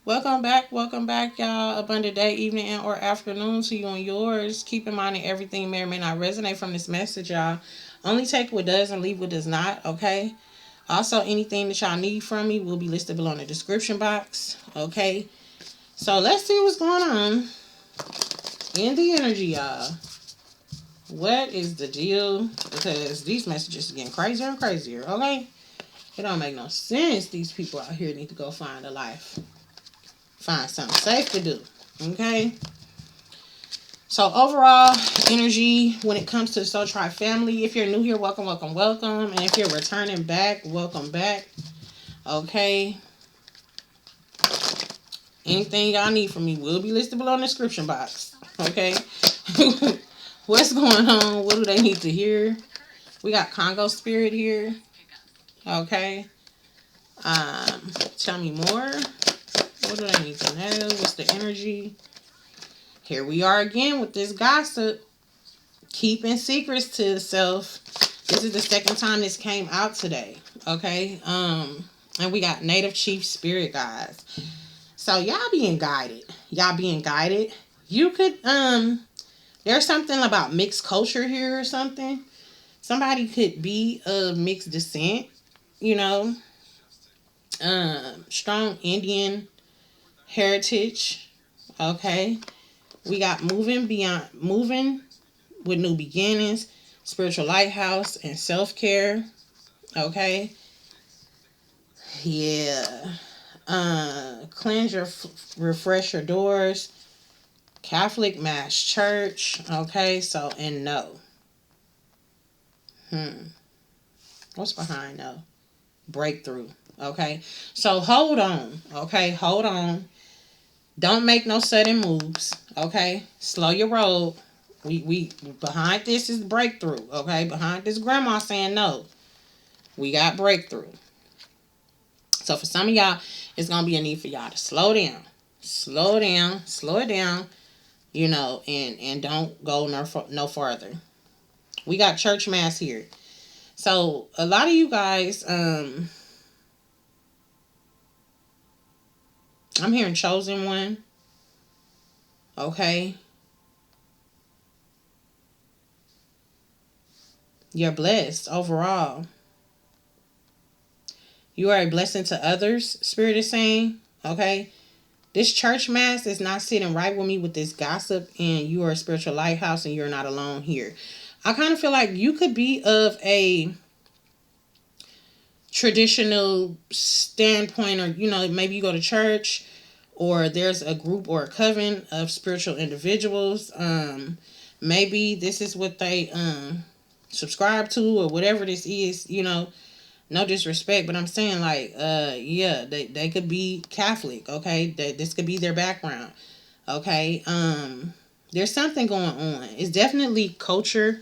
Welcome back, y'all. Abundant day, evening, and or afternoon to you and yours. Keep in mind that everything may or may not resonate from this message, y'all. Only take what does and leave what does not, okay? Also, anything that y'all need from me will be listed below in the description box, okay? So let's see what's going on in the energy, y'all. What is the deal? Because these messages are getting crazier and crazier, okay? It don't make no sense. These people out here need to go find a life. Find something safe to do, okay? So overall energy when it comes to the Soul Tribe family, if you're new here, welcome, welcome, welcome. And if you're returning back, welcome back. Okay. Anything y'all need from me will be listed below in the description box. Okay. What's going on? What do they need to hear? We got Congo Spirit here. Okay. Tell me more. What do they need to know? What's the energy? Here we are again with this gossip. Keeping secrets to itself. This is the second time this came out today. Okay. And we got Native Chief Spirit Guides. So y'all being guided. Y'all being guided. You could there's something about mixed culture here or something. Somebody could be of mixed descent, you know. Strong Indian heritage. Okay. We got moving with new beginnings, spiritual lighthouse, and self-care. Okay. Yeah. Cleanse your, refresh your doors. Catholic Mass Church. Okay. So, and no. What's behind no? Breakthrough. Okay. So, hold on. Okay. Hold on. Don't make no sudden moves. Okay. Slow your roll. We behind this is breakthrough. Okay. Behind this grandma saying no. We got breakthrough. So for some of y'all, it's gonna be a need for y'all to slow down, slow it down, you know, and don't go no further. We got church mass here, so a lot of you guys, I'm hearing chosen one. Okay, you're blessed overall. You are a blessing to others. Spirit is saying, okay. This church mass is not sitting right with me with this gossip, and you are a spiritual lighthouse and you're not alone here. I kind of feel like you could be of a traditional standpoint, or, you know, maybe you go to church or there's a group or a coven of spiritual individuals. Maybe this is what they subscribe to or whatever this is, you know. No disrespect, but I'm saying like, yeah, they could be Catholic, okay? This could be their background, okay? There's something going on. It's definitely culture,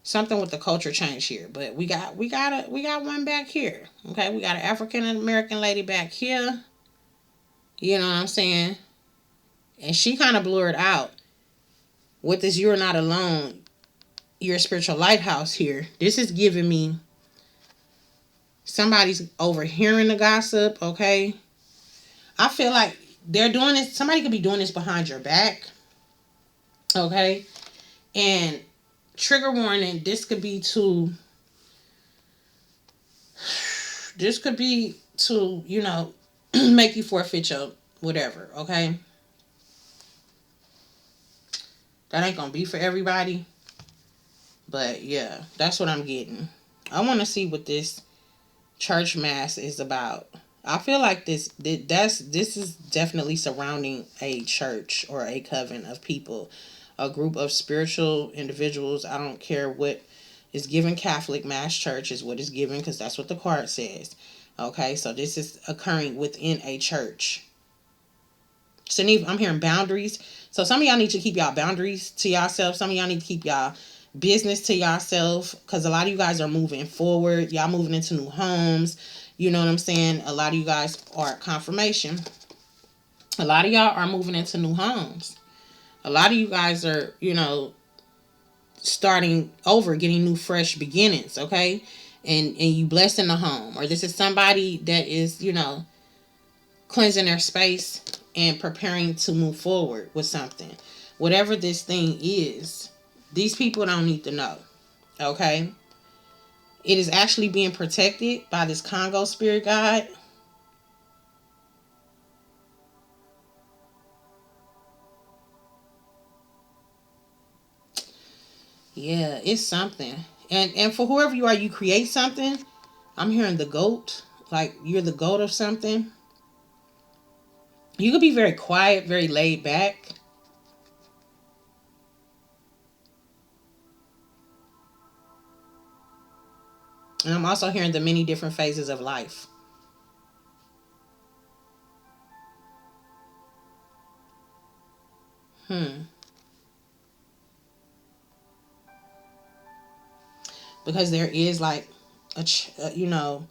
something with the culture change here. But we got one back here, okay? We got an African American lady back here. You know what I'm saying? And she kind of blurred out with this. You're not alone. You're a spiritual lighthouse here. This is giving me somebody's overhearing the gossip, okay? I feel like they're doing this. Somebody could be doing this behind your back, okay? And trigger warning, this could be to, you know, make you forfeit your whatever, okay? That ain't gonna be for everybody. But yeah, that's what I'm getting. I want to see what this church mass is about. I feel like this is definitely surrounding a church or a coven of people, a group of spiritual individuals. I don't care what is given. Catholic Mass Church is what is given because that's what the card says. Okay, so this is occurring within a church. So I'm hearing boundaries. So some of y'all need to keep y'all boundaries to yourself. Some of y'all need to keep y'all business to yourself because a lot of you guys are moving forward. Y'all moving into new homes. You know what I'm saying? A lot of you guys are confirmation. A lot of y'all are moving into new homes. A lot of you guys are, you know, starting over, getting new fresh beginnings, okay? And you blessing the home. Or this is somebody that is, you know, cleansing their space and preparing to move forward with something. Whatever this thing is, these people don't need to know. Okay? It is actually being protected by this Congo spirit guide. Yeah, it's something. And for whoever you are, you create something. I'm hearing the goat. Like you're the goat of something. You could be very quiet, very laid back. And I'm also hearing the many different phases of life. Hmm. Because there is like you know,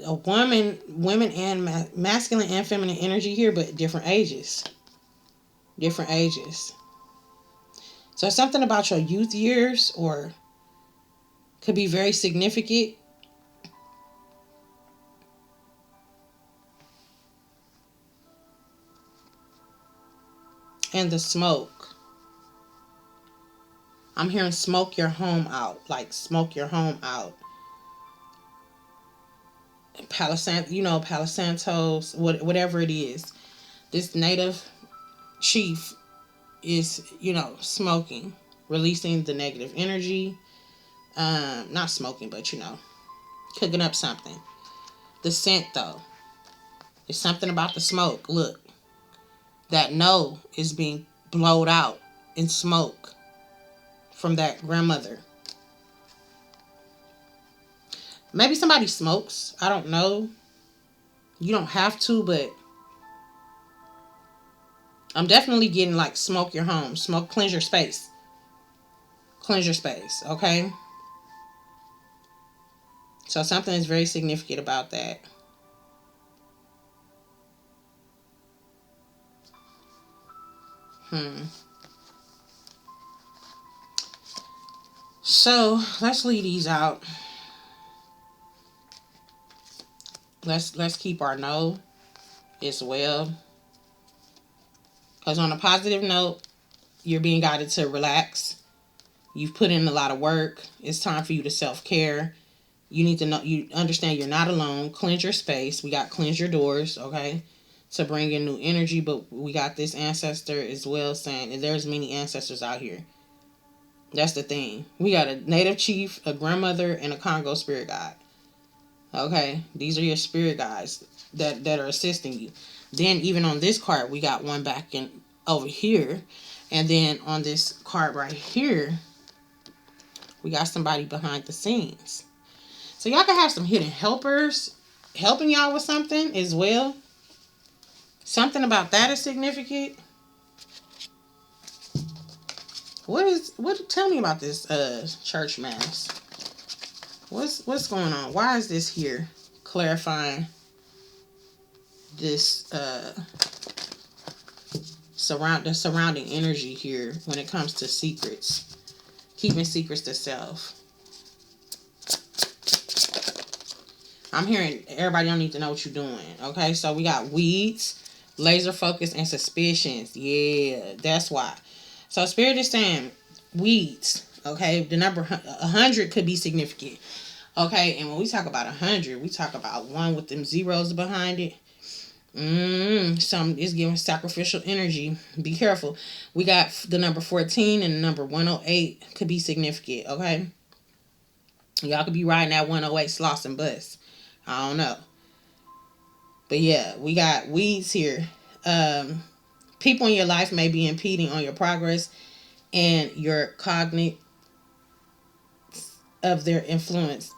a women and masculine and feminine energy here, but different ages. Different ages. So something about your youth years or could be very significant. And the smoke. I'm hearing smoke your home out. Like smoke your home out. Palo Santos, whatever it is. This native chief is, smoking, releasing the negative energy. Not smoking, but cooking up something. The scent though. It's something about the smoke. Look, that no is being blowed out in smoke from that grandmother. Maybe somebody smokes. I don't know. You don't have to, but I'm definitely getting like smoke your home. Smoke, cleanse your space. Cleanse your space, okay? So something is very significant about that. So let's leave these out. Let's keep our no as well. Because on a positive note, you're being guided to relax. You've put in a lot of work. It's time for you to self-care. You need to know, you understand you're not alone. Cleanse your space. We got cleanse your doors, okay? To bring in new energy, but we got this ancestor as well saying, and there's many ancestors out here. That's the thing. We got a native chief, a grandmother, and a Congo spirit guide. Okay? These are your spirit guides that are assisting you. Then even on this card, we got one back in over here. And then on this card right here, we got somebody behind the scenes. So y'all can have some hidden helpers helping y'all with something as well. Something about that is significant. Tell me about this church mass. What's going on? Why is this here? Clarifying this surrounding energy here when it comes to secrets. Keeping secrets to self. I'm hearing everybody don't need to know what you're doing. Okay, so we got weeds, laser focus, and suspicions. Yeah, that's why. So Spirit is saying weeds. Okay, the number 100 could be significant. Okay, and when we talk about 100, we talk about one with them zeros behind it. Some is giving sacrificial energy. Be careful. We got the number 14 and the number 108 could be significant. Okay, y'all could be riding that 108 sloss and bus. I don't know, but yeah, we got weeds here. People in your life may be impeding on your progress and your cognate of their influence,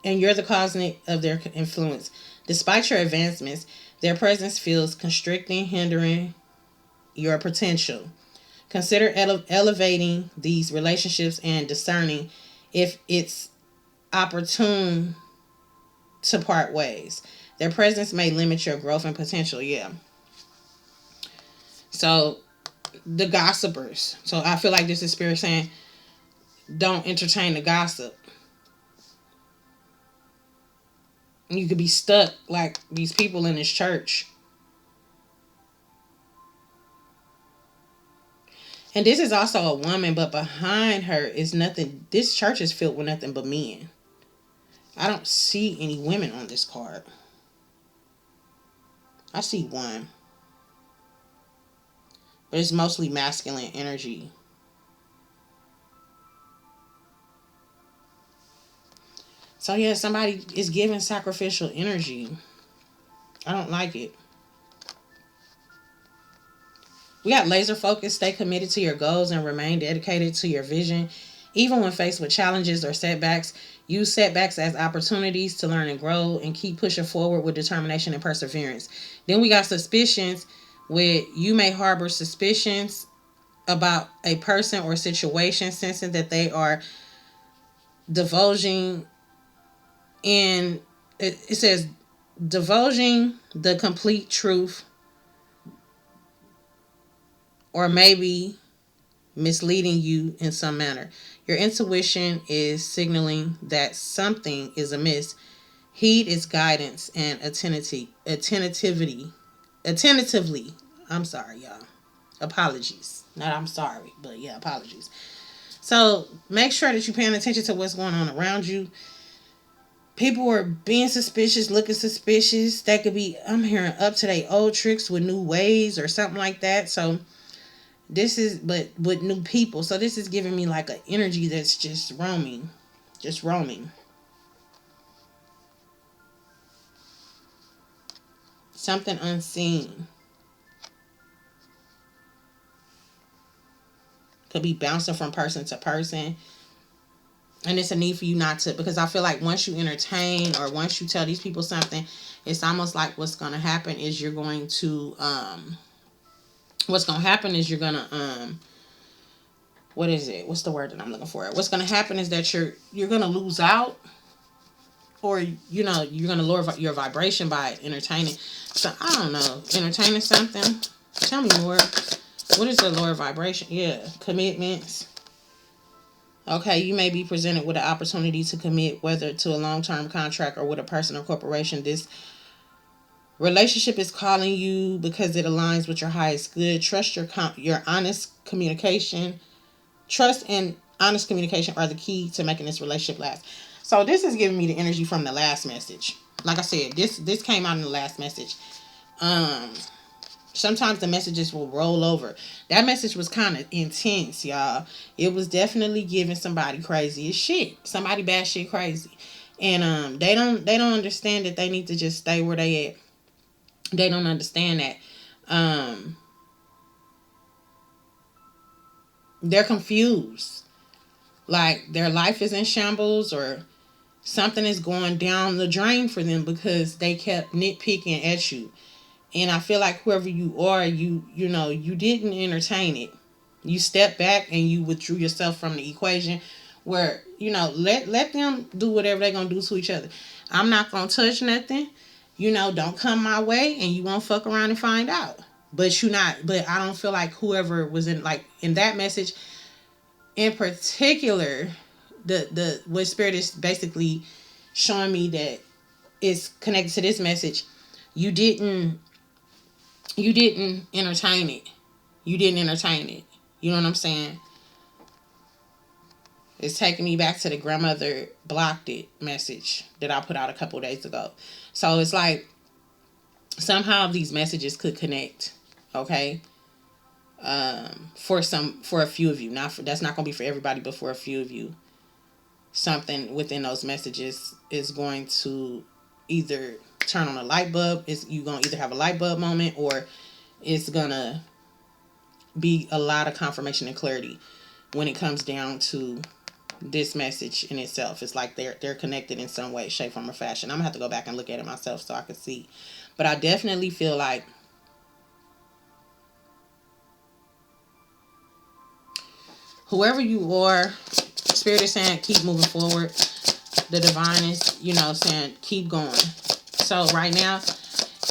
and you're the cognate of their influence. Despite your advancements, their presence feels constricting, hindering your potential. Consider elevating these relationships and discerning if it's opportune to part ways. Their presence may limit your growth and potential. Yeah. So the gossipers. So I feel like this is Spirit saying, don't entertain the gossip. You could be stuck like these people in this church. And this is also a woman, but behind her is nothing. This church is filled with nothing but men. I don't see any women on this card. I see one, but it's mostly masculine energy. So yeah, somebody is giving sacrificial energy. I don't like it. We got laser focus, stay committed to your goals, and remain dedicated to your vision. Even when faced with challenges or setbacks, use setbacks as opportunities to learn and grow and keep pushing forward with determination and perseverance. Then we got suspicions, where you may harbor suspicions about a person or situation, sensing that they are divulging in, it says, divulging the complete truth, or maybe misleading you in some manner. Your intuition is signaling that something is amiss. Heed its guidance and attentively. I'm sorry, y'all. Apologies. Not I'm sorry, but yeah, apologies. So make sure that you're paying attention to what's going on around you. People are being suspicious, looking suspicious. That could be, I'm hearing, up to date old tricks with new ways or something like that. So this is, but with new people. So this is giving me like an energy that's just roaming. Just roaming. Something unseen. Could be bouncing from person to person. And it's a need for you not to, because I feel like once you entertain or once you tell these people something, it's almost like what's going to happen is you're going to, what's going to happen is you're going to, what is it? What's the word that I'm looking for? What's going to happen is that you're going to lose out, or, you know, you're going to lower your vibration by entertaining. So, I don't know. Entertaining something. Tell me more. What is the lower vibration? Yeah. Commitments. Okay, you may be presented with an opportunity to commit, whether to a long-term contract or with a person or corporation. This relationship is calling you because it aligns with your highest good. Trust your honest communication. Trust and honest communication are the key to making this relationship last. So this is giving me the energy from the last message. Like I said, this came out in the last message. Sometimes the messages will roll over. That message was kind of intense, y'all. It was definitely giving somebody crazy as shit. Somebody bad shit crazy. And they don't understand that they need to just stay where they at. They don't understand that. They're confused. Like their life is in shambles, or something is going down the drain for them because they kept nitpicking at you. And I feel like whoever you are, you know, you didn't entertain it. You stepped back and you withdrew yourself from the equation, where, you know, let them do whatever they're going to do to each other. I'm not going to touch nothing. You know, don't come my way and you won't fuck around and find out. But I don't feel like whoever was in that message in particular, the what spirit is basically showing me that is connected to this message. You didn't entertain it. You didn't entertain it. You know what I'm saying? It's taking me back to the grandmother blocked it message that I put out a couple days ago. So it's like somehow these messages could connect. Okay. For a few of you. That's not gonna be for everybody, but for a few of you. Something within those messages is going to either turn on a light bulb. You're gonna either have a light bulb moment, or it's gonna be a lot of confirmation and clarity when it comes down to this message in itself. It's like they're connected in some way, shape, form, or fashion. I'm gonna have to go back and look at it myself so I can see. But I definitely feel like whoever you are, Spirit is saying keep moving forward. The divine is, you know, saying keep going. So right now,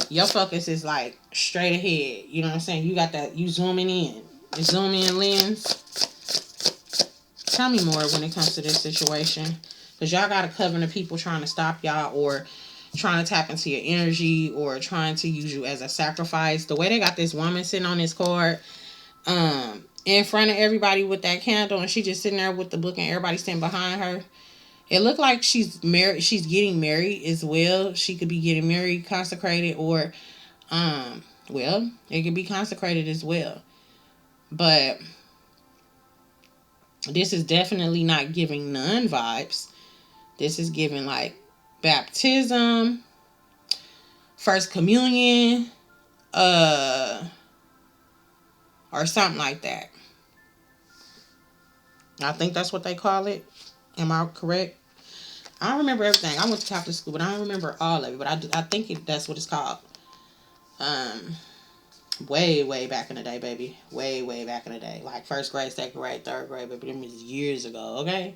your focus is like straight ahead. You know what I'm saying? You got that, you zooming in. The zoom in lens. Tell me more when it comes to this situation. Because y'all got a coven of people trying to stop y'all, or trying to tap into your energy, or trying to use you as a sacrifice. The way they got this woman sitting on this card, and in front of everybody with that candle, and she just sitting there with the book and everybody standing behind her. It looked like she's married. She's getting married as well. She could be getting married, consecrated, or well, it could be consecrated as well. But this is definitely not giving nun vibes. This is giving like baptism, first communion, uh, or something like that. I think that's what they call it. Am I correct? I don't remember everything. I went to Catholic school, but I don't remember all of it. But I think that's what it's called. Um, way back in the day, baby. Way back in the day. Like first grade, second grade, third grade, baby. Them was years ago. Okay.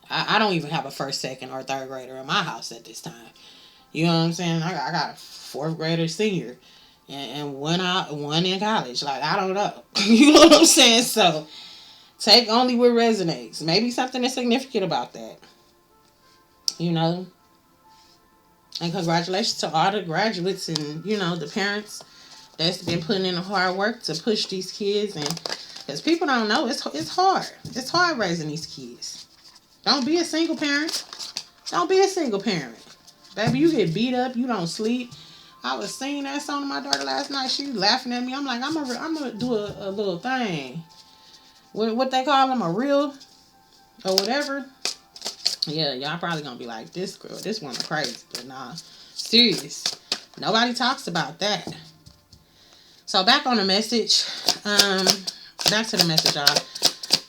I don't even have a first, second, or third grader in my house at this time. You know what I'm saying? I got a fourth grader, senior, and one in college. Like I don't know. You know what I'm saying? So take only what resonates. Maybe something is significant about that. You know. And congratulations to all the graduates and the parents that's been putting in the hard work to push these kids. And because people don't know, it's hard. It's hard raising these kids. Don't be a single parent. Don't be a single parent. Baby, you get beat up. You don't sleep. I was singing that song to my daughter last night. She was laughing at me. I'm like, I'm gonna do a little thing. What they call them, a reel or whatever. Yeah, y'all probably gonna be like, this girl, this one crazy. But nah, serious. Nobody talks about that. So back on the message. Back to the message, y'all.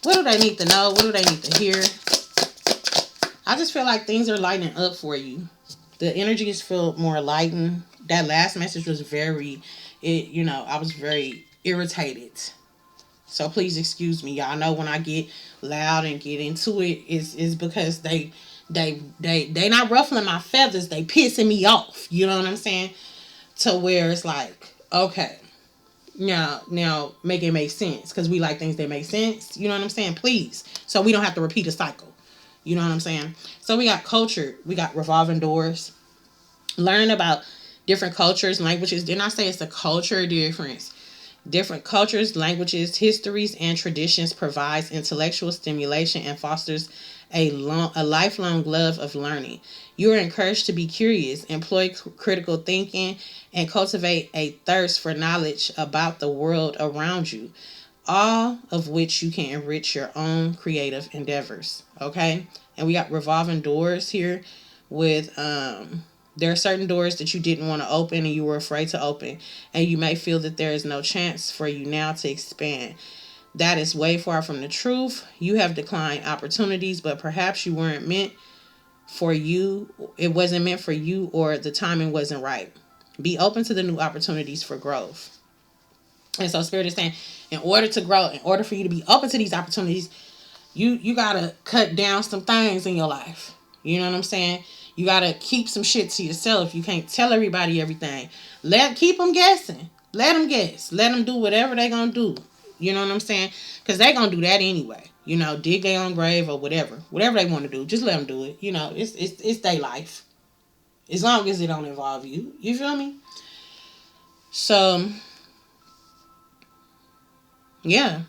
What do they need to know? What do they need to hear? I just feel like things are lightening up for you. The energy is feel more lightened. That last message was I was very irritated. So please excuse me. Y'all know when I get loud and get into it, is because they not ruffling my feathers. They pissing me off. You know what I'm saying? To where it's like, okay, now make it make sense, because we like things that make sense. You know what I'm saying? Please, so we don't have to repeat a cycle. You know what I'm saying? So we got culture. We got revolving doors. Learn about different cultures, languages. Didn't I say it's a culture difference? Different cultures, languages, histories, and traditions provides intellectual stimulation and fosters a lifelong love of learning. You are encouraged to be curious, employ critical thinking, and cultivate a thirst for knowledge about the world around you, all of which you can enrich your own creative endeavors. Okay? And we got revolving doors here with there are certain doors that you didn't want to open and you were afraid to open, and you may feel that there is no chance for you now to expand. That is way far from the truth. You have declined opportunities, but perhaps you weren't meant for you. It wasn't meant for you, or the timing wasn't right. Be open to the new opportunities for growth. And so Spirit is saying, in order to grow, in order for you to be open to these opportunities, you gotta cut down some things in your life. You know what I'm saying? You gotta keep some shit to yourself. You can't tell everybody everything. Keep them guessing. Let them guess. Let them do whatever they gonna do. You know what I'm saying? Because they gonna do that anyway. Dig their own grave or whatever they want to do. Just let them do it. It's their life. As long as it don't involve you. You feel me? So yeah.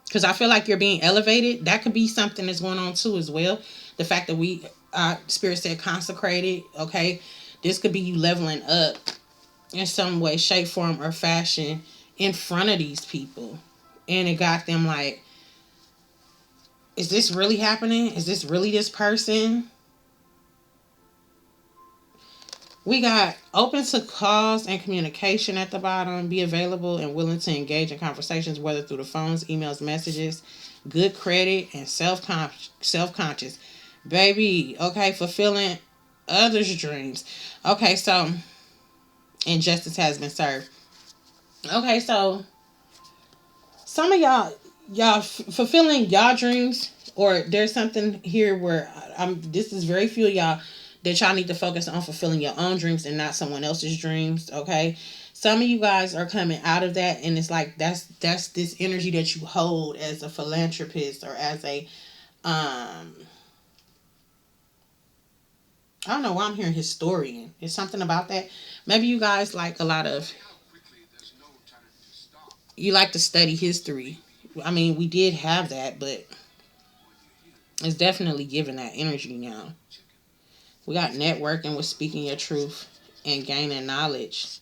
Because I feel like you're being elevated. That could be something that's going on too as well. The fact that Spirit said consecrated, okay? This could be you leveling up in some way, shape, form, or fashion in front of these people. And it got them like, is this really happening? Is this really this person? We got open to calls and communication at the bottom. Be available and willing to engage in conversations, whether through the phones, emails, messages. Good credit and self-conscious. Baby, okay, fulfilling others' dreams. Okay, so injustice has been served. Okay, so some of y'all fulfilling y'all dreams, or there's something here where this is very few of y'all that y'all need to focus on fulfilling your own dreams and not someone else's dreams. Okay, some of you guys are coming out of that, and it's like that's this energy that you hold as a philanthropist, or as a I don't know why I'm hearing historian. It's something about that. Maybe you guys like a lot of, you like to study history. I mean, we did have that, but it's definitely giving that energy now. We got networking with speaking your truth and gaining knowledge.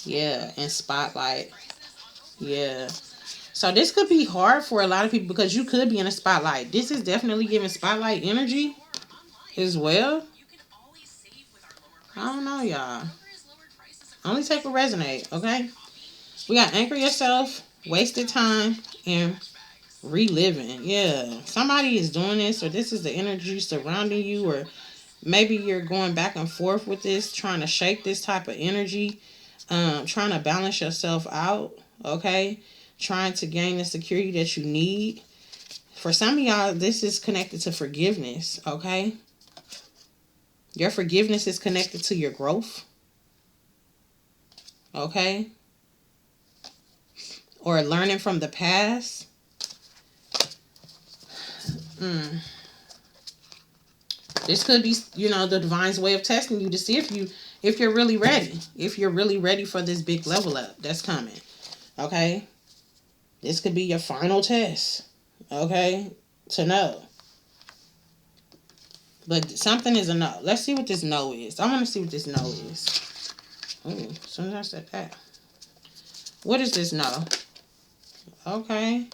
Yeah, and spotlight. Yeah. So this could be hard for a lot of people because you could be in a spotlight. This is definitely giving spotlight energy as well. I don't know, y'all. Only take what resonate, okay? We got anchor yourself, wasted time, and reliving. Yeah. Somebody is doing this, or this is the energy surrounding you, or maybe you're going back and forth with this, trying to shake this type of energy, trying to balance yourself out, okay? Trying to gain the security that you need. For some of y'all, this is connected to forgiveness, okay? Your forgiveness is connected to your growth, okay? Or learning from the past. This could be, the divine's way of testing you to see if you're really ready. If you're really ready for this big level up that's coming. Okay? This could be your final test. Okay? To know. But something is a no. Let's see what this no is. I want to see what this no is. Ooh, as soon as I said that. What is this no? Okay.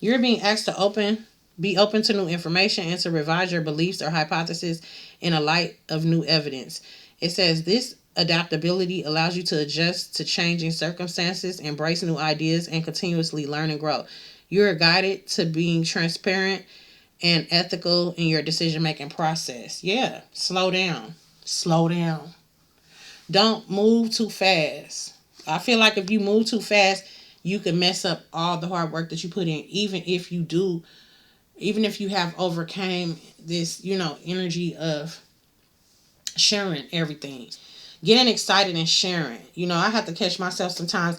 You're being asked to be open to new information and to revise your beliefs or hypotheses in a light of new evidence. It says this adaptability allows you to adjust to changing circumstances, embrace new ideas, and continuously learn and grow. You're guided to being transparent and ethical in your decision-making process. Yeah, slow down. Slow down. Don't move too fast. I feel like if you move too fast, you can mess up all the hard work that you put in, even if you have overcame this, energy of sharing everything. Getting excited and sharing. I have to catch myself sometimes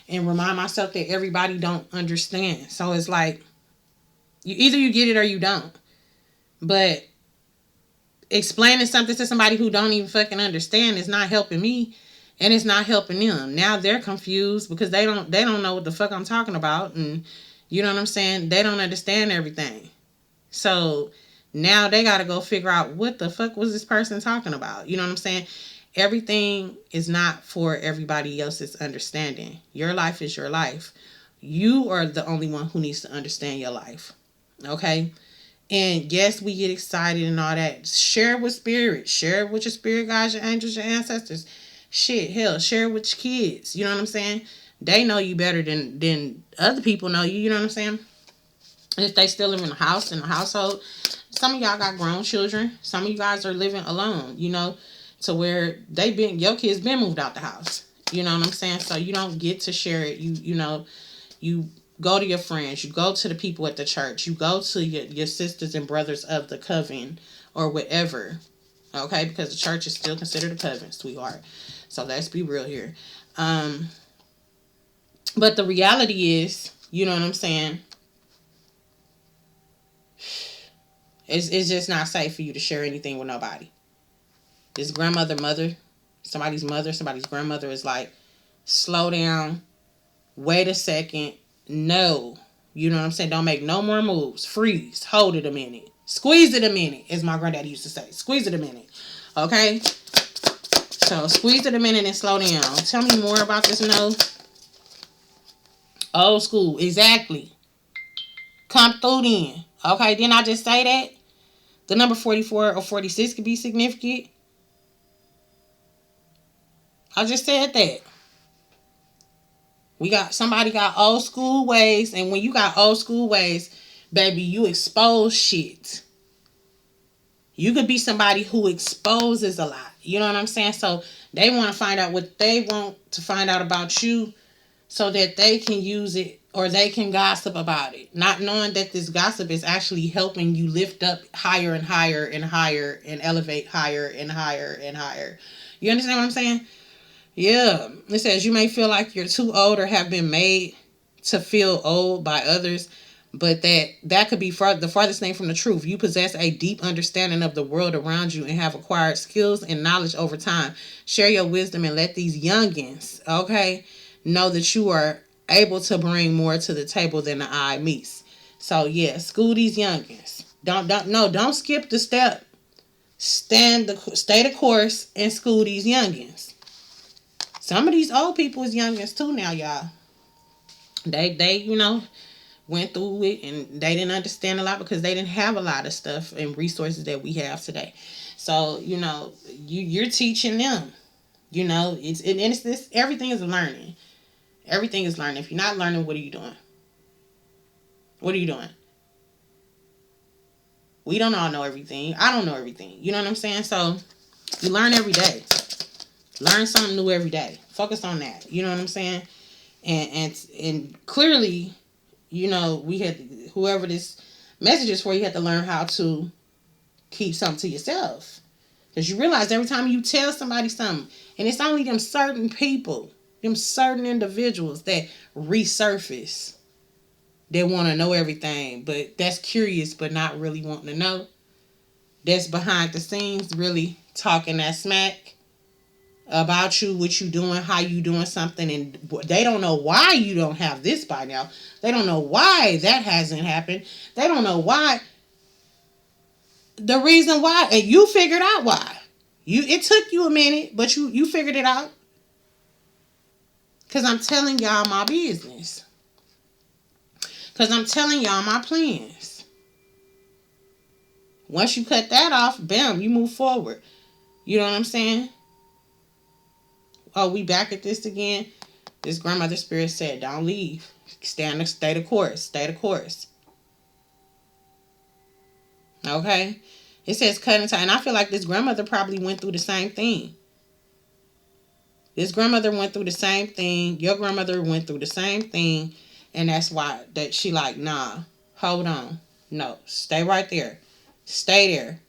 and remind myself that everybody don't understand. So it's like, either you get it or you don't. But explaining something to somebody who don't even fucking understand is not helping me. And it's not helping them. Now they're confused because they don't know what the fuck I'm talking about. And you know what I'm saying? They don't understand everything. So now they got to go figure out what the fuck was this person talking about. You know what I'm saying? Everything is not for everybody else's understanding. Your life is your life. You are the only one who needs to understand your life. Okay? And yes, we get excited and all that. Share it with spirit. Share it with your spirit guides, your angels, your ancestors. Shit, hell, share it with your kids. You know what I'm saying? They know you better than other people know you. You know what I'm saying? If they still live in a household. Some of y'all got grown children. Some of you guys are living alone, to where your kids been moved out the house. You know what I'm saying? So you don't get to share it. You go to your friends. You go to the people at the church. You go to your sisters and brothers of the coven or whatever. Okay? Because the church is still considered a coven, sweetheart. So let's be real here. But the reality is, you know what I'm saying? It's just not safe for you to share anything with nobody. This somebody's mother, somebody's grandmother is like, slow down, wait a second, no. You know what I'm saying? Don't make no more moves. Freeze. Hold it a minute. Squeeze it a minute, as my granddaddy used to say. Squeeze it a minute. Okay? So squeeze it a minute and slow down. Tell me more about this no. Old school. Exactly. Come through then. Okay, didn't I just say that? The number 44 or 46 could be significant. I just said that. Somebody got old school ways, and when you got old school ways, baby, you expose shit. You could be somebody who exposes a lot. You know what I'm saying? So they want to find out what they want to find out about you so that they can use it or they can gossip about it. Not knowing that this gossip is actually helping you lift up higher and higher and higher and elevate higher and higher and higher. You understand what I'm saying? Yeah. It says you may feel like you're too old or have been made to feel old by others, but that could be the farthest thing from the truth. You possess a deep understanding of the world around you and have acquired skills and knowledge over time. Share your wisdom and let these youngins, okay, know that you are able to bring more to the table than the eye meets. So yeah, school these youngins. Don't skip the step. Stay the course and school these youngins. Some of these old people is youngins too now, y'all. They went through it and they didn't understand a lot because they didn't have a lot of stuff and resources that we have today. So you're teaching them. It's this. Everything is learning. Everything is learning. If you're not learning, what are you doing? What are you doing? We don't all know everything. I don't know everything. You know what I'm saying? So you learn every day. Learn something new every day. Focus on that. You know what I'm saying? And clearly, we had, whoever this message is for, you have to learn how to keep something to yourself. Because you realize every time you tell somebody something, and it's only them certain people, them certain individuals that resurface. They want to know everything, but that's curious, but not really wanting to know. That's behind the scenes, really talking that smack about you, what you doing, how you doing something, and they don't know why you don't have this by now. They don't know why that hasn't happened. They don't know why. The reason why, and you figured out why. It took you a minute, but you figured it out. Cause I'm telling y'all my business. Cause I'm telling y'all my plans. Once you cut that off, bam, you move forward. You know what I'm saying? Oh, we back at this again. This grandmother spirit said, don't leave. Stay the course. Stay the course. Okay? It says cut and tie. And I feel like this grandmother probably went through the same thing. This grandmother went through the same thing. Your grandmother went through the same thing. And that's why that she like, nah, hold on. No, stay right there. Stay there.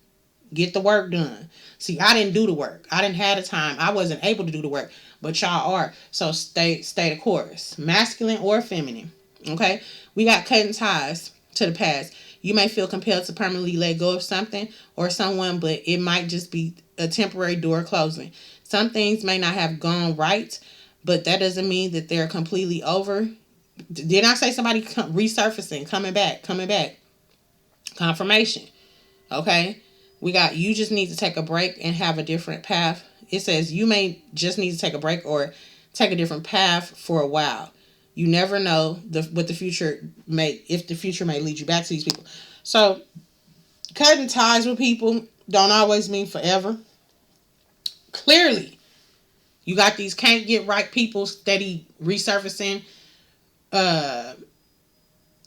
Get the work done. See, I didn't do the work. I didn't have the time. I wasn't able to do the work. But y'all are. So stay the course. Masculine or feminine. Okay? We got cutting ties to the past. You may feel compelled to permanently let go of something or someone, but it might just be a temporary door closing. Some things may not have gone right, but that doesn't mean that they're completely over. Did I say somebody resurfacing, coming back? Confirmation. Okay? We got, you just need to take a break and have a different path. It says you may just need to take a break or take a different path for a while. You never know what the future may, if the future may lead you back to these people. So cutting ties with people don't always mean forever. Clearly, you got these can't get right people steady resurfacing,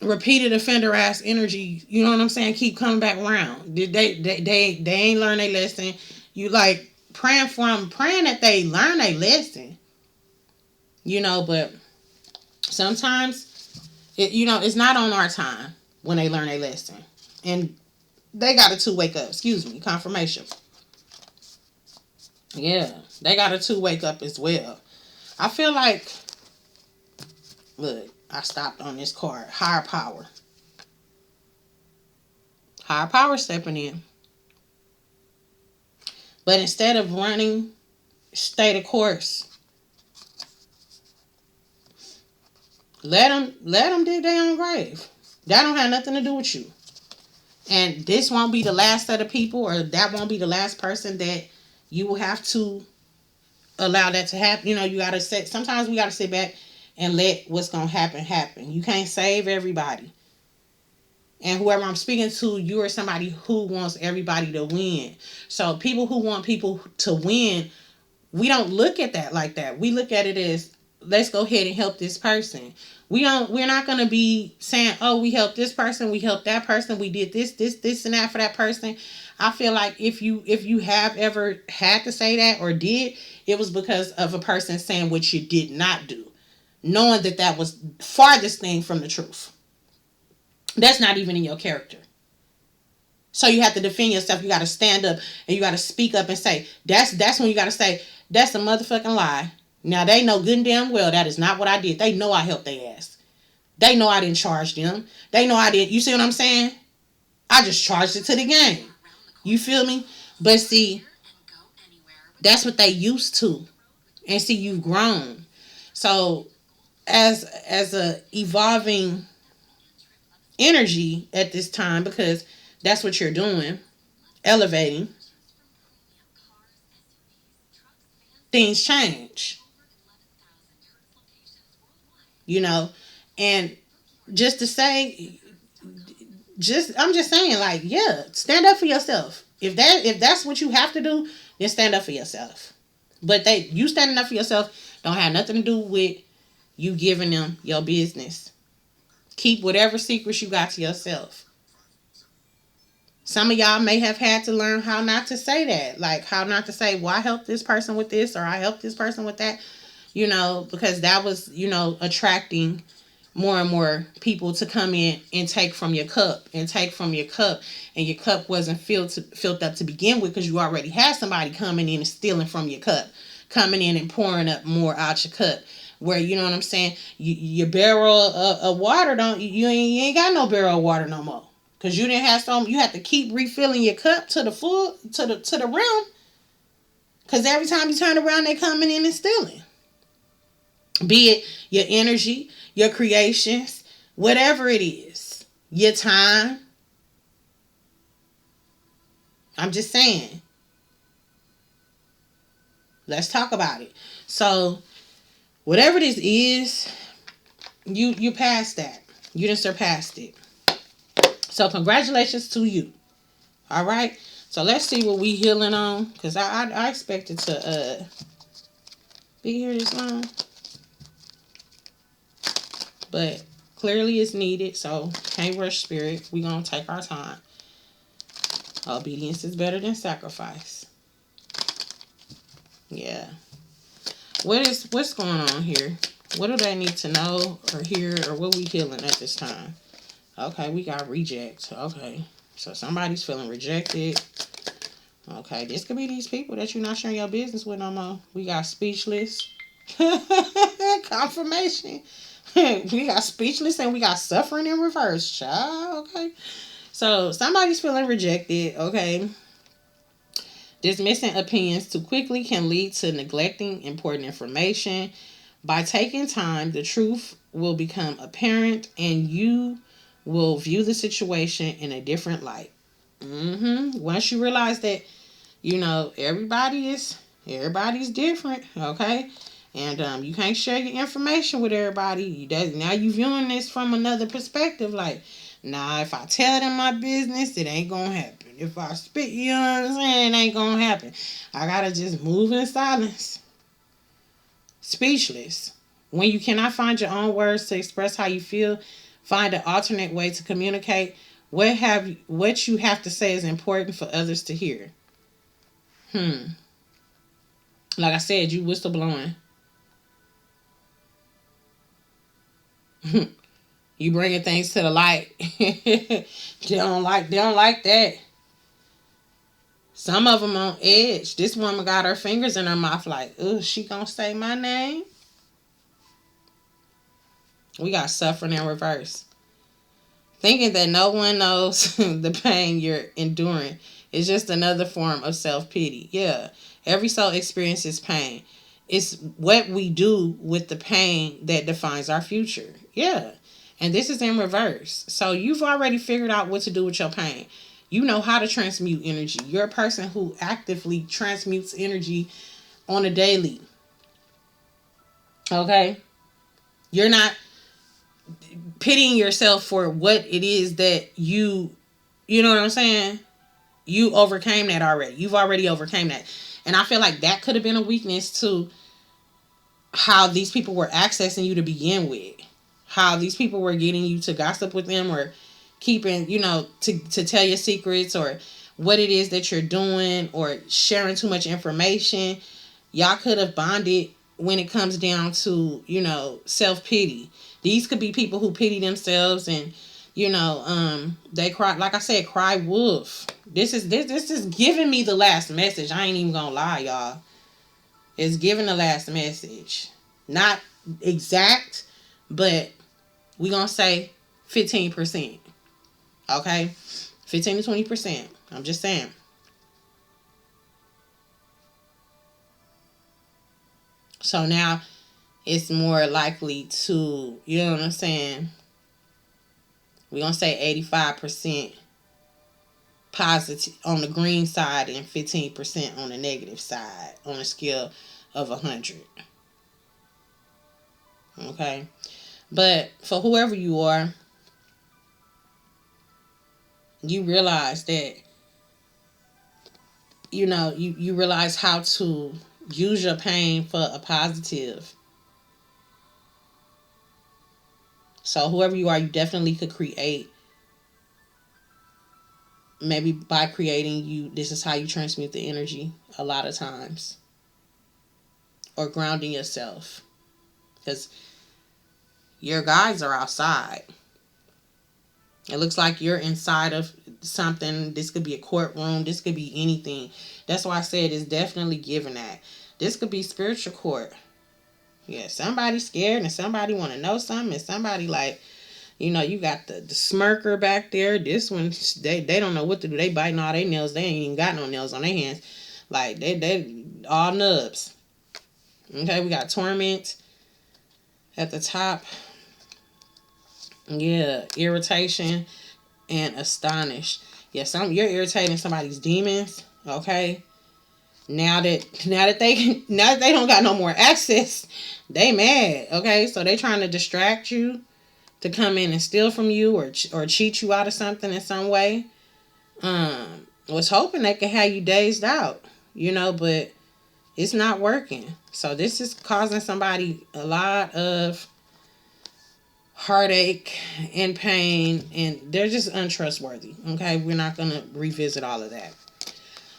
repeated offender ass energy. You know what I'm saying? Keep coming back around. They ain't learn their lesson. You like praying for them, praying that they learn their lesson. But sometimes it's not on our time when they learn their lesson, and they got to wake up. Excuse me, confirmation. Yeah, they got to wake up as well. I feel like, look, I stopped on this card. Higher power. Higher power stepping in. But instead of running, stay the course. Let them dig their own grave. That don't have nothing to do with you. And this won't be the last set of people, or that won't be the last person that you will have to allow that to happen. You got to sometimes we got to sit back and let what's going to happen. You can't save everybody. And whoever I'm speaking to, you are somebody who wants everybody to win. So people who want people to win, we don't look at that like that. We look at it as, let's go ahead and help this person. We're not going to be saying, oh, we helped this person, we helped that person, we did this and that for that person. I feel like if you have ever had to say that or did, it was because of a person saying what you did not do, knowing that was farthest thing from the truth. That's not even in your character. So you have to defend yourself. You got to stand up and you got to speak up and say, that's when you got to say, that's a motherfucking lie. Now they know good and damn well that is not what I did. They know I helped their ass. They know I didn't charge them. They know I didn't. You see what I'm saying? I just charged it to the game. You feel me? But see, that's what they used to. And see, you've grown. So as a evolving energy at this time, because that's what you're doing, elevating. Things change, you know. And just to say, just I'm just saying, like, yeah, stand up for yourself. If that's what you have to do, then stand up for yourself. But you standing up for yourself don't have nothing to do with you giving them your business. Keep whatever secrets you got to yourself. Some of y'all may have had to learn how not to say that. Like, how not to say, well, I helped this person with this, or I helped this person with that, because that was, attracting more and more people to come in and take from your cup and take from your cup. And your cup wasn't filled up to begin with, because you already had somebody coming in and stealing from your cup, coming in and pouring up more out your cup. Where, you know what I'm saying, your barrel of water, you ain't got no barrel of water no more. Because you didn't have some, you have to keep refilling your cup to the full, to the rim. Because every time you turn around, they coming in and stealing. Be it your energy, your creations, whatever it is, your time. I'm just saying. Let's talk about it. So, whatever this is, you passed that. You done surpassed it. So, congratulations to you. All right. So let's see what we healing on, because I expected to be here this long, but clearly it's needed. So can't rush spirit. We gonna take our time. Obedience is better than sacrifice. Yeah. What's going on here? What do they need to know or hear, or what we healing at this time? Okay, we got reject. Okay, so somebody's feeling rejected. Okay, this could be these people that you're not sharing your business with no more. We got speechless. Confirmation. We got speechless and we got suffering in reverse. Child, okay. So somebody's feeling rejected. Okay. Dismissing opinions too quickly can lead to neglecting important information. By taking time, the truth will become apparent and you will view the situation in a different light. Once you realize that, everybody's different, okay? And you can't share your information with everybody. Now you viewing this from another perspective, like, nah, if I tell them my business, it ain't gonna happen. If I spit, you know what I'm saying, it ain't gonna happen. I gotta just move in silence. Speechless. When you cannot find your own words to express how you feel, find an alternate way to communicate. What you have to say is important for others to hear. Like I said, you whistleblowing. You bringing things to the light. They don't like that. Some of them on edge. This woman got her fingers in her mouth like, oh, she gonna say my name? We got suffering in reverse. Thinking that no one knows the pain you're enduring is just another form of self-pity. Yeah, every soul experiences pain. It's what we do with the pain that defines our future. Yeah, and this is in reverse. So you've already figured out what to do with your pain. You know how to transmute energy. You're a person who actively transmutes energy on a daily. Okay? You're not pitying yourself for what it is that you know what I'm saying? You overcame that already. You've already overcame that. And I feel like that could have been a weakness to how these people were accessing you to begin with. How these people were getting you to gossip with them, or keeping, to tell your secrets, or what it is that you're doing, or sharing too much information. Y'all could have bonded when it comes down to, self-pity. These could be people who pity themselves, and they cry, like I said, cry wolf. This is giving me the last message. I ain't even gonna lie, y'all. It's giving the last message. Not exact, but we gonna say 15%. Okay? 15 to 20%. I'm just saying. So now it's more likely to, you know what I'm saying? We're going to say 85% positive on the green side and 15% on the negative side on a scale of 100. Okay? But for whoever you are, you realize that, you realize how to use your pain for a positive. So whoever you are, you definitely could create. Maybe by creating, this is how you transmute the energy a lot of times. Or grounding yourself. Because your guides are outside. It looks like you're inside of something. This could be a courtroom. This could be anything. That's why I said it's definitely given that. This could be spiritual court. Yeah, somebody scared and somebody want to know something, and somebody like, you got the smirker back there. This one, they don't know what to do. They biting all their nails. They ain't even got no nails on their hands. Like, they all nubs. Okay, we got torment at the top. Yeah, irritation and astonished. Yeah, you're irritating somebody's demons. Okay, now that they don't got no more access, they mad. Okay, so they trying to distract you to come in and steal from you or cheat you out of something in some way. Was hoping they could have you dazed out, but it's not working. So this is causing somebody a lot of heartache and pain, and they're just untrustworthy. Okay, we're not gonna revisit all of that.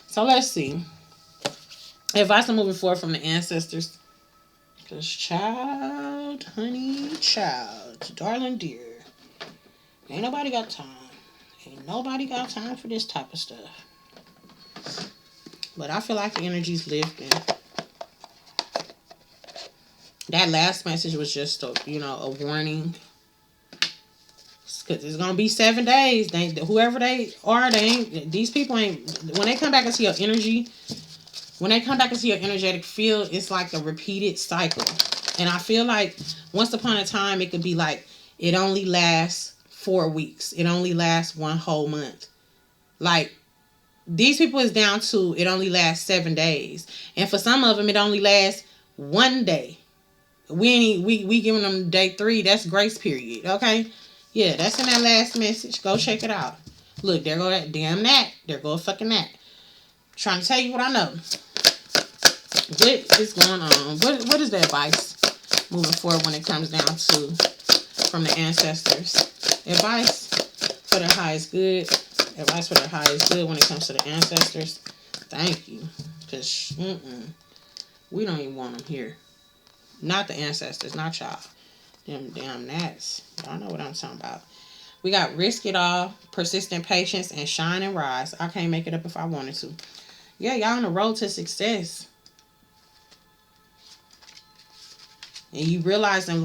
So let's see. Advice on moving forward from the ancestors. Because child, honey, child, darling dear, ain't nobody got time. Ain't nobody got time for this type of stuff. But I feel like the energy's lifting. That last message was just a warning. Because it's going to be 7 days. Whoever they are, these people ain't, when they come back into your energy, when they come back into your energetic field, it's like a repeated cycle. And I feel like once upon a time, it could be like, it only lasts 4 weeks. It only lasts 1 whole month. Like, these people is down to, it only lasts 7 days. And for some of them, it only lasts 1 day. We giving them day 3. That's grace period. Okay. Yeah, that's in that last message. Go check it out. Look, there go that damn that. There go fucking that. Trying to tell you what I know. What is going on? What is the advice moving forward when it comes down to from the ancestors? Advice for their highest good. Advice for their highest good when it comes to the ancestors. Thank you. Because we don't even want them here. Not the ancestors, not y'all. Them damn gnats. Y'all know what I'm talking about. We got risk it all, persistent patience, and shine and rise. I can't make it up if I wanted to. Yeah, y'all on the road to success. And you realizing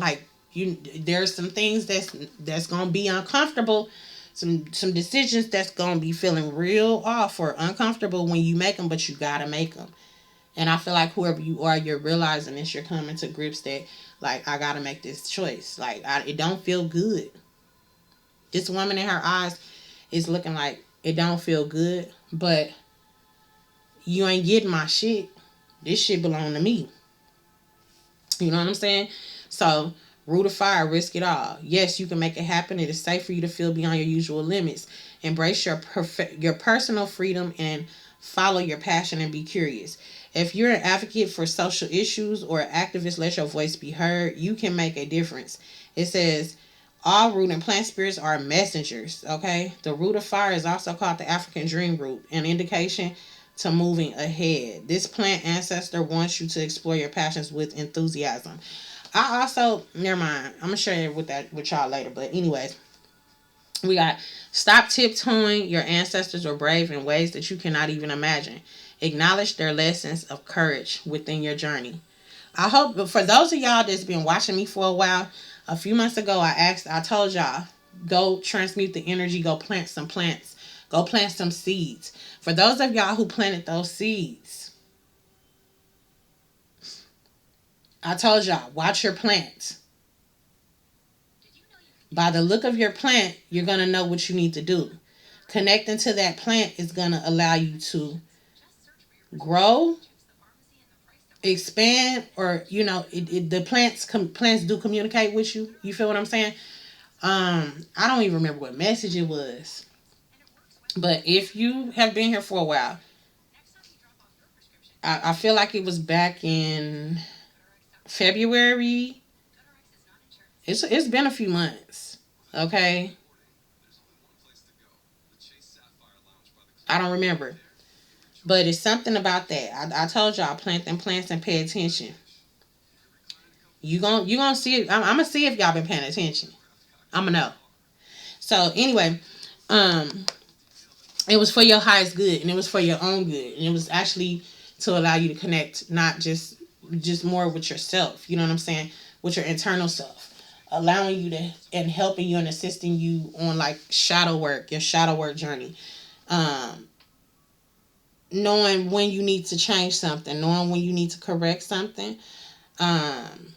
there's some things that's gonna be uncomfortable. Some decisions that's gonna be feeling real off or uncomfortable when you make them, but you gotta make them. And I feel like whoever you are, you're realizing this. You're coming to grips that, like, I gotta make this choice. Like, it don't feel good. This woman in her eyes is looking like it don't feel good, but you ain't getting my shit. This shit belong to me. You know what I'm saying? So, root of fire, risk it all. Yes, you can make it happen. It is safe for you to feel beyond your usual limits. Embrace your personal freedom and follow your passion and be curious. If you're an advocate for social issues or an activist, let your voice be heard. You can make a difference. It says, all root and plant spirits are messengers, okay? The root of fire is also called the African dream root, an indication to moving ahead. This plant ancestor wants you to explore your passions with enthusiasm. I also, never mind, I'm going to share with y'all later, but anyways, we got stop tiptoeing. Your ancestors were brave in ways that you cannot even imagine. Acknowledge their lessons of courage within your journey. I hope, for those of y'all that's been watching me for a while, a few months ago, I told y'all, go transmute the energy, go plant some plants, go plant some seeds. For those of y'all who planted those seeds, I told y'all, watch your plants. By the look of your plant, you're going to know what you need to do. Connecting to that plant is going to allow you to grow, expand, or the plants do communicate with you. You feel what I'm saying? I don't even remember what message it was, but if you have been here for a while, I feel like it was back in February. It's been a few months. Okay, I don't remember, but it's something about that. I told y'all, plant them plants and pay attention. You gonna see it. I'm gonna see if y'all been paying attention. I'm gonna know. So anyway, um, it was for your highest good, and it was for your own good, and it was actually to allow you to connect, not just more with yourself. You know what I'm saying? With your internal self, allowing you to and helping you and assisting you on like shadow work, your shadow work journey. Um, Knowing when you need to change something, knowing when you need to correct something. Um,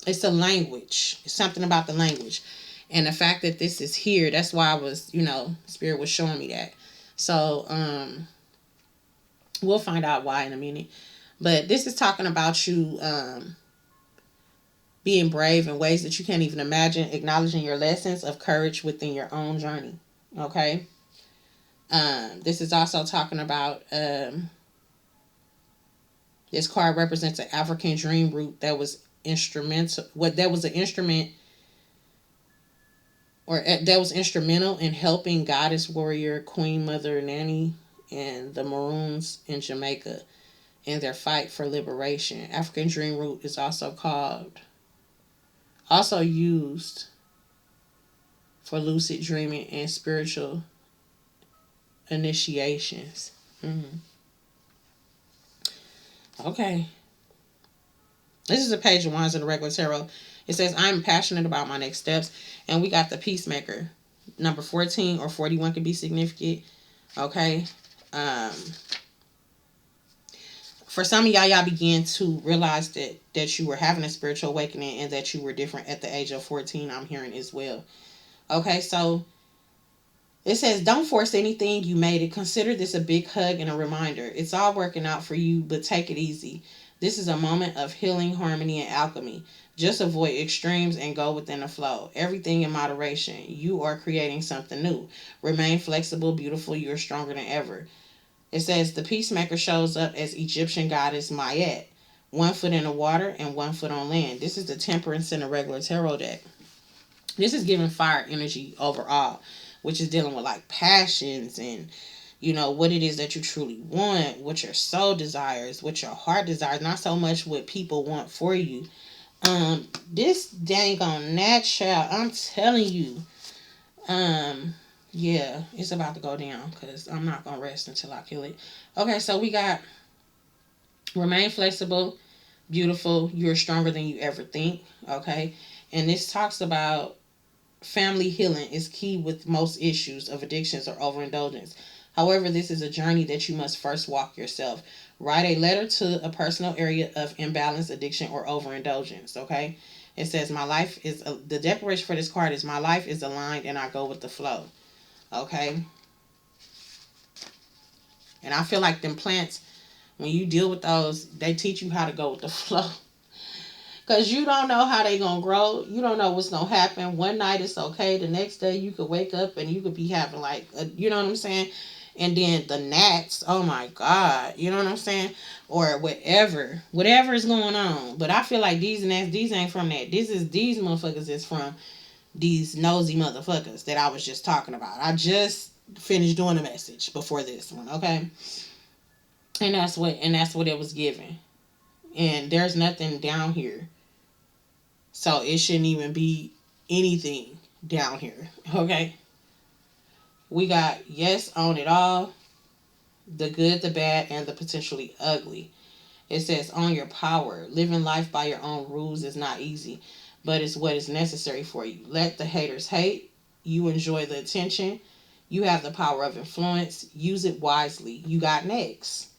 it's a language. It's something about the language. And the fact that this is here, that's why I was, Spirit was showing me that. So, we'll find out why in a minute. But this is talking about you being brave in ways that you can't even imagine, acknowledging your lessons of courage within your own journey. Okay. This is also talking about this card represents an African dream root that was instrumental. What that was an instrument, or that was instrumental in helping Goddess Warrior Queen Mother Nanny and the Maroons in Jamaica in their fight for liberation. African dream root is also used for lucid dreaming and spiritual initiations. Mm-hmm. Okay. This is a page of wands in the regular tarot. It says, I'm passionate about my next steps. And we got the peacemaker. Number 14 or 41 could be significant. Okay. Um, for some of y'all began to realize that you were having a spiritual awakening and that you were different at the age of 14. I'm hearing as well. Okay, so it says, don't force anything. You made it. Consider this a big hug and a reminder. It's all working out for you, but take it easy. This is a moment of healing, harmony, and alchemy. Just avoid extremes and go within the flow. Everything in moderation. You are creating something new. Remain flexible, beautiful. You're stronger than ever. It says the peacemaker shows up as Egyptian goddess Mayet. 1 foot in the water and 1 foot on land. This is the temperance in a regular tarot deck. This is giving fire energy overall, which is dealing with like passions and what it is that you truly want, what your soul desires, what your heart desires, not so much what people want for you. This dang on that child, I'm telling you, yeah, it's about to go down because I'm not gonna rest until I kill it. Okay, so we got remain flexible, beautiful, you're stronger than you ever think. Okay, and this talks about family healing is key with most issues of addictions or overindulgence. However, this is a journey that you must first walk yourself. Write a letter to a personal area of imbalance, addiction, or overindulgence. Okay. It says, my life is, the declaration for this card is, my life is aligned and I go with the flow. Okay. And I feel like them plants, when you deal with those, they teach you how to go with the flow. Because you don't know how they going to grow. You don't know what's going to happen. One night it's okay. The next day you could wake up and you could be having like, you know what I'm saying? And then the gnats, oh my God. You know what I'm saying? Or whatever is going on. But I feel like these gnats, these ain't from that. These motherfuckers is from these nosy motherfuckers that I was just talking about. I just finished doing a message before this one, okay? And that's what it was given. And there's nothing down here. So it shouldn't even be anything down here. Okay. We got yes on it all, the good, the bad, and the potentially ugly. It says own your power. Living life by your own rules is not easy, but it's what is necessary for you. Let the haters hate. You enjoy the attention. You have the power of influence. Use it wisely. You got next.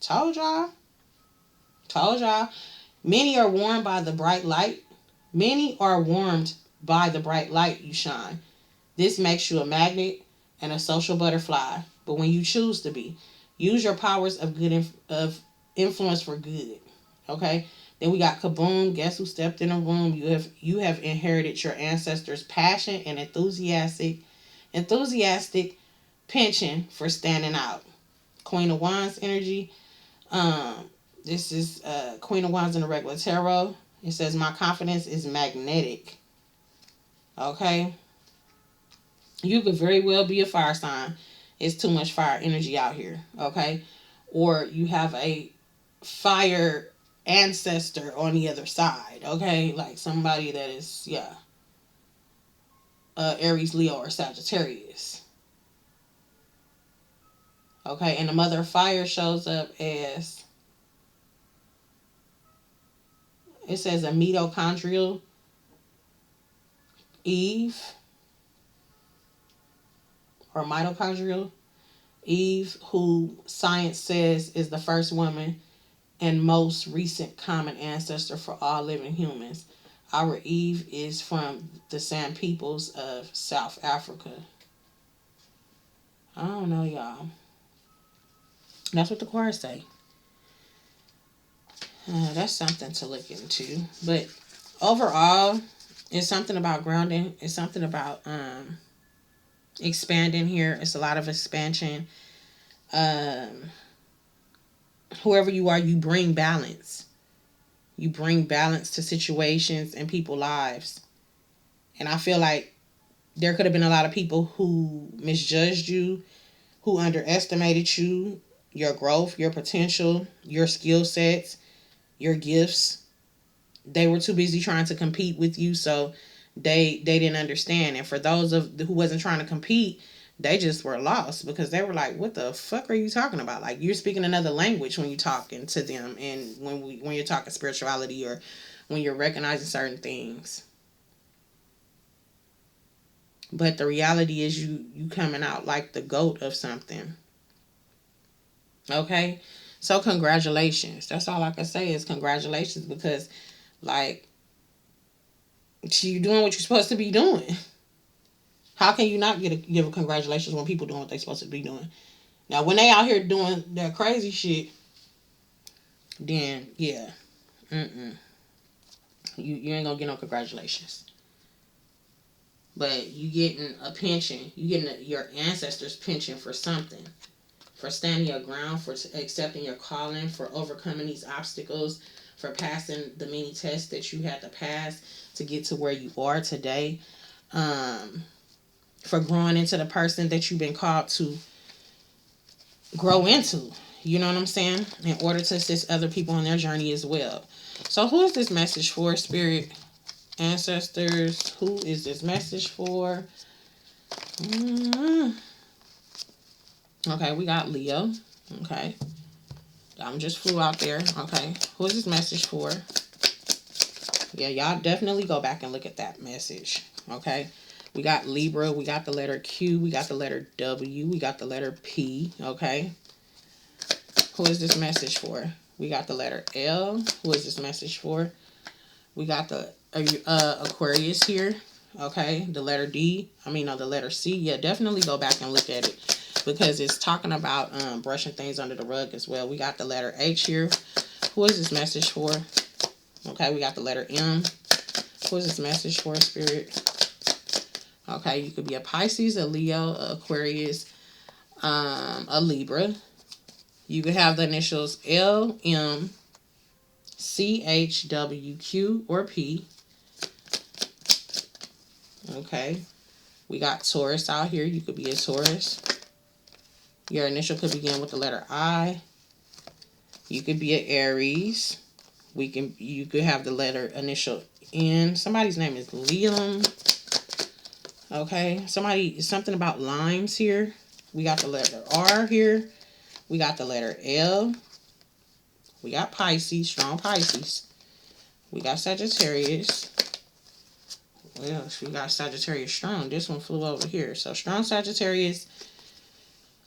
Told y'all. Told y'all. Many are warmed by the bright light. Many are warmed by the bright light you shine. This makes you a magnet and a social butterfly. But when you choose to be, use your powers of of influence for good. Okay. Then we got kaboom. Guess who stepped in the room? You have inherited your ancestors' passion and enthusiastic penchant for standing out. Queen of Wands energy. Um, this is Queen of Wands in the regular tarot. It says my confidence is magnetic. Okay. You could very well be a fire sign. It's too much fire energy out here. Okay. Or you have a fire ancestor on the other side. Okay. Like somebody that is, yeah, Aries, Leo, or Sagittarius. Okay. And the mother of fire shows up as, it says a mitochondrial Eve, or mitochondrial Eve, who science says is the first woman and most recent common ancestor for all living humans. Our Eve is from the San peoples of South Africa. I don't know, y'all. That's what the cards say. That's something to look into. But overall, it's something about grounding. It's something about expanding here. It's a lot of expansion. Um, Whoever you are, you bring balance. You bring balance to situations and people's lives. And I feel like there could have been a lot of people who misjudged you, who underestimated you, your growth, your potential, your skill sets, your gifts. They were too busy trying to compete with you, so they didn't understand. And for those of who wasn't trying to compete, they just were lost because they were like, "What the fuck are you talking about?" Like you're speaking another language when you're talking to them, and when you're talking spirituality or when you're recognizing certain things. But the reality is, you coming out like the goat of something. Okay, so congratulations. That's all I can say is congratulations because like you doing what you're supposed to be doing. How can you not give a congratulations when people doing what they're supposed to be doing? Now, when they out here doing that crazy shit, then yeah, you ain't gonna get no congratulations. But you getting a pension, you getting your ancestors' pension for something, for standing your ground, for accepting your calling, for overcoming these obstacles, for passing the many tests that you had to pass to get to where you are today. Um, for growing into the person that you've been called to grow into. You know what I'm saying? In order to assist other people on their journey as well. So, who is this message for, Spirit Ancestors? Who is this message for? Mm-hmm. Okay, we got Leo. Okay. I'm just flew out there. Okay. Who is this message for? Yeah, y'all definitely go back and look at that message. Okay. We got Libra. We got the letter Q. We got the letter W. We got the letter P. Okay. Who is this message for? We got the letter L. Who is this message for? We got the Aquarius here. Okay. The letter D. The letter C. Yeah, definitely go back and look at it because it's talking about brushing things under the rug as well. We got the letter H here. Who is this message for? Okay. We got the letter M. Who is this message for, Spirit? Okay. You could be a Pisces, a Leo, a Aquarius, a Libra. You could have the initials L, M, C, H, W, Q, or P. Okay. We got Taurus out here. You could be a Taurus. Your initial could begin with the letter I. You could be an Aries. You could have the letter initial N. Somebody's name is Liam. Okay. Something about limes here. We got the letter R here. We got the letter L. We got Pisces, strong Pisces. We got Sagittarius. Well, we got Sagittarius strong. This one flew over here. So strong Sagittarius,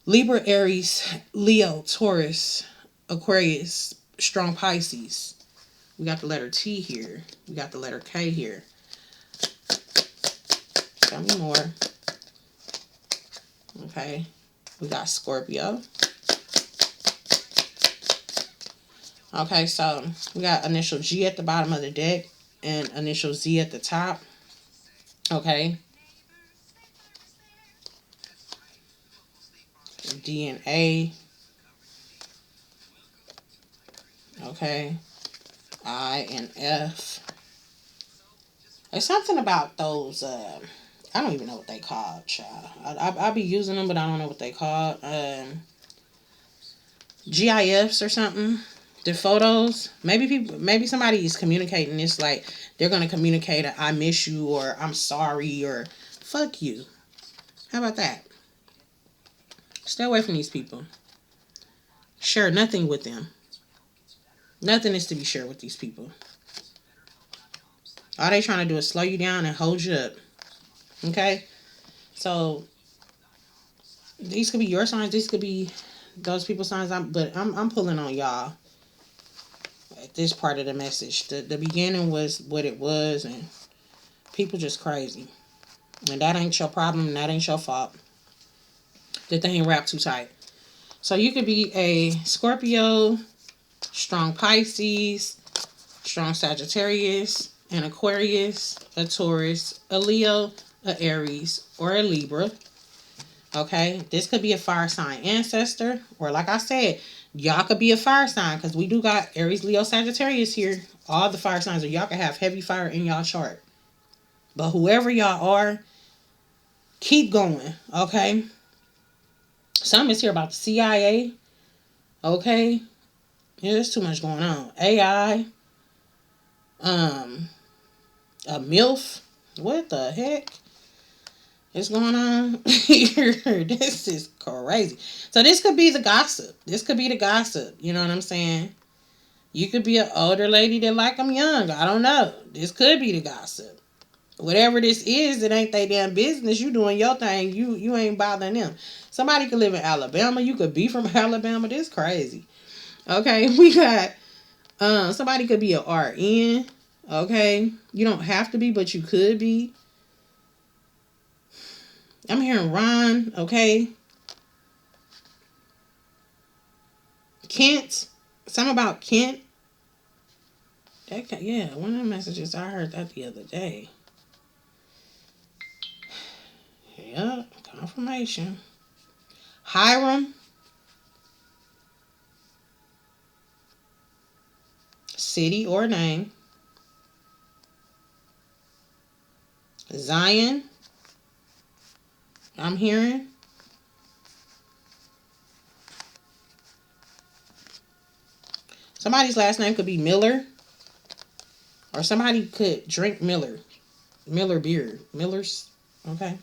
Libra, Aries, Leo, Taurus, Aquarius, strong Pisces. We got the letter T here. We got the letter K here. Tell me more. Okay. We got Scorpio. Okay, so we got initial G at the bottom of the deck and initial Z at the top. Okay. D and A. Okay. I and F. There's something about those, I don't even know what they called, child. I be using them, but I don't know what they called. GIFs or something. The photos. Maybe somebody is communicating this like they're going to communicate a, I miss you or I'm sorry or fuck you. How about that? Stay away from these people. Share nothing with them. Nothing is to be shared with these people. All they trying to do is slow you down and hold you up. Okay? So, these could be your signs. These could be those people's signs. But I'm pulling on y'all at this part of the message. The beginning was what it was, and people just crazy. And that ain't your problem, and that ain't your fault. That they ain't wrapped too tight. So, you could be a Scorpio, strong Pisces, strong Sagittarius, an Aquarius, a Taurus, a Leo, a Aries, or a Libra. Okay, this could be a fire sign ancestor, or like I said, y'all could be a fire sign because we do got Aries, Leo, Sagittarius here. All the fire signs, or y'all could have heavy fire in y'all chart. But whoever y'all are, keep going. Okay, some is here about the CIA. Okay, yeah, there's too much going on. AI, a MILF. What the heck is going on here? This is crazy. So this could be the gossip. This could be the gossip. You know what I'm saying? You could be an older lady that like them young. I don't know. This could be the gossip. Whatever this is, it ain't they damn business. You doing your thing. You ain't bothering them. Somebody could live in Alabama. You could be from Alabama. This crazy. Okay, we got somebody could be an RN. Okay, you don't have to be, but you could be. I'm hearing Ron. Okay, Kent. Something about Kent. Yeah, one of the messages I heard that the other day. Yep, confirmation. Hiram. City or name. Zion. I'm hearing. Somebody's last name could be Miller. Or somebody could drink Miller. Miller beer. Miller's. Okay.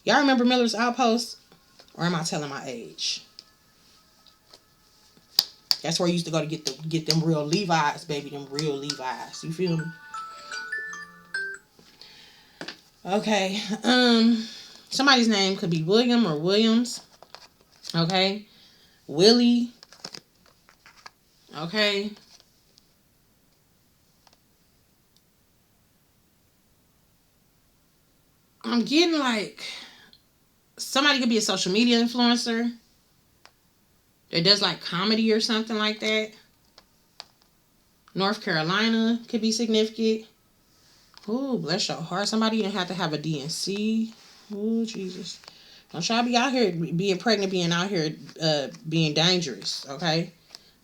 Y'all remember Miller's Outpost? Or am I telling my age? That's where I used to go to get them real Levi's, baby. Them real Levi's. You feel me? Okay. Somebody's name could be William or Williams. Okay. Willie. Okay. I'm getting like somebody could be a social media influencer that does like comedy or something like that. North Carolina could be significant. Oh, bless your heart. Somebody didn't have to have a DNC. Oh, Jesus. Don't y'all be out here being pregnant, being out here being dangerous, okay?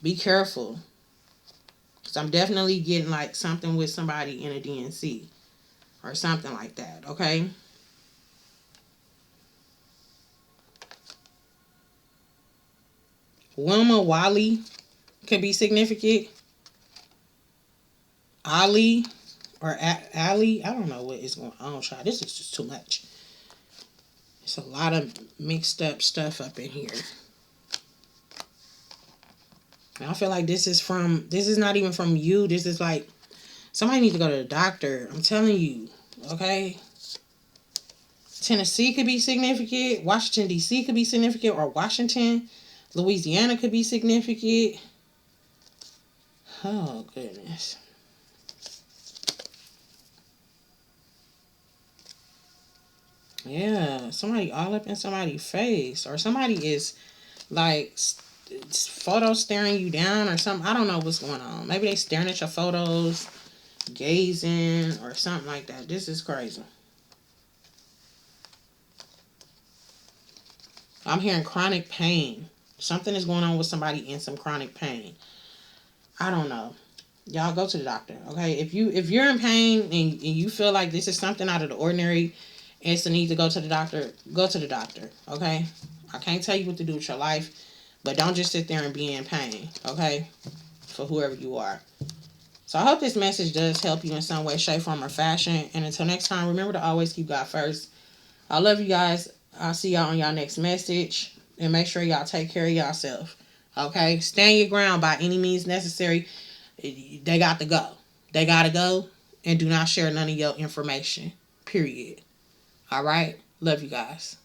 Be careful. Because I'm definitely getting like something with somebody in a DNC or something like that, okay? Wilma Wally could be significant. Ali or Ali. I don't know what is going on, child. This is just too much. It's a lot of mixed up stuff up in here. And I feel like this is not even from you. This is like, somebody needs to go to the doctor. I'm telling you, okay? Tennessee could be significant. Washington, D.C. could be significant. Or Washington. Louisiana could be significant. Oh, goodness. Yeah, somebody all up in somebody's face, or somebody is like photo staring you down or something. I don't know what's going on. Maybe they staring at your photos, gazing or something like that. This is crazy. I'm hearing chronic pain. Something is going on with somebody in some chronic pain. I don't know. Y'all go to the doctor, okay? If you're in pain and you feel like this is something out of the ordinary, and it's a need to go to the doctor, go to the doctor, okay? I can't tell you what to do with your life, but don't just sit there and be in pain, okay? For whoever you are. So I hope this message does help you in some way, shape, form, or fashion. And until next time, remember to always keep God first. I love you guys. I'll see y'all on y'all next message. And make sure y'all take care of yourself. Okay? Stand your ground by any means necessary. They got to go. They got to go. And do not share none of your information. Period. All right? Love you guys.